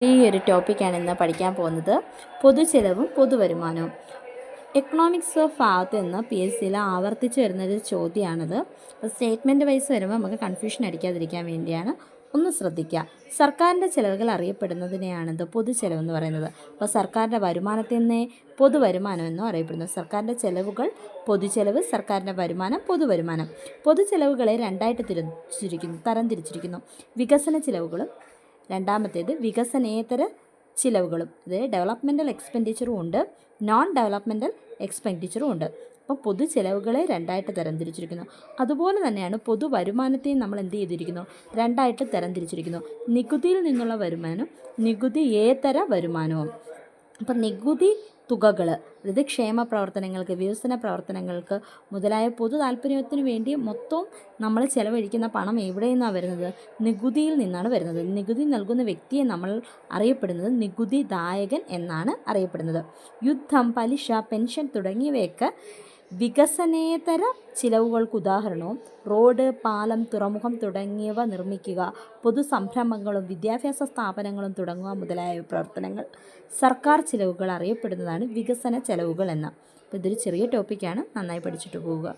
ഈ ഒരു ടോപ്പിക്കാണ് ഇന്ന് പഠിക്കാൻ പോകുന്നത്. പൊതുചെലവും പൊതുവരുമാനവും. എക്കണോമിക്സ് ഓഫ് ഭാഗത്ത് നിന്ന് PSCയിൽ ആവർത്തിച്ച് വരുന്നൊരു ചോദ്യമാണിത്. സ്റ്റേറ്റ്മെൻറ്റ് വൈസ് വരുമ്പോൾ നമുക്ക് കൺഫ്യൂഷൻ അടിക്കാതിരിക്കാൻ വേണ്ടിയാണ്. ഒന്ന് ശ്രദ്ധിക്കുക. സർക്കാരിൻ്റെ ചിലവുകൾ അറിയപ്പെടുന്നതിനെയാണിത് പൊതുചെലവെന്ന് പറയുന്നത്. അപ്പോൾ സർക്കാരിൻ്റെ വരുമാനത്തിൽ നിന്നേ പൊതുവരുമാനം എന്നും അറിയപ്പെടുന്നു. സർക്കാരിൻ്റെ ചിലവുകൾ പൊതുചെലവ്, സർക്കാരിൻ്റെ വരുമാനം പൊതുവരുമാനം. പൊതുചെലവുകളെ രണ്ടായിട്ട് തരംതിരിച്ചിരിക്കുന്നു. വികസന ചിലവുകളും രണ്ടാമത്തേത് വികസനേതര ചിലവുകളും. അതായത് ഡെവലപ്മെൻറ്റൽ എക്സ്പെൻഡിച്ചറും ഉണ്ട്, നോൺ ഡെവലപ്മെൻറ്റൽ എക്സ്പെൻഡിച്ചറും ഉണ്ട്. അപ്പോൾ പൊതു ചിലവുകളെ രണ്ടായിട്ട് തരംതിരിച്ചിരിക്കുന്നു. അതുപോലെ തന്നെയാണ് പൊതുവരുമാനത്തെയും നമ്മൾ എന്ത് ചെയ്തിരിക്കുന്നു, രണ്ടായിട്ട് തരംതിരിച്ചിരിക്കുന്നു. നികുതിയിൽ നിന്നുള്ള വരുമാനം, നികുതിയേതര വരുമാനവും. അപ്പം നികുതി തുകകൾ, അതായത് ക്ഷേമ പ്രവർത്തനങ്ങൾക്ക്, വികസന പ്രവർത്തനങ്ങൾക്ക് മുതലായ പൊതു താല്പര്യത്തിന് വേണ്ടി മൊത്തം നമ്മൾ ചിലവഴിക്കുന്ന പണം എവിടെ നിന്നാണ് വരുന്നത്? നികുതിയിൽ നിന്നാണ് വരുന്നത്. നികുതി നൽകുന്ന വ്യക്തിയെ നമ്മൾ അറിയപ്പെടുന്നത് നികുതിദായകൻ എന്നാണ് അറിയപ്പെടുന്നത്. യുദ്ധം, പലിശ, പെൻഷൻ തുടങ്ങിയവയൊക്കെ വികസനേതര ചിലവുകൾക്ക് ഉദാഹരണവും. റോഡ്, പാലം, തുറമുഖം തുടങ്ങിയവ നിർമ്മിക്കുക, പൊതുസംരംഭങ്ങളും വിദ്യാഭ്യാസ സ്ഥാപനങ്ങളും തുടങ്ങുക മുതലായ പ്രവർത്തനങ്ങൾ സർക്കാർ ചിലവുകൾ അറിയപ്പെടുന്നതാണ് വികസന ചെലവുകൾ എന്ന്. അപ്പോൾ ഇതൊരു ചെറിയ ടോപ്പിക്കാണ്, നന്നായി പഠിച്ചിട്ട് പോവുക.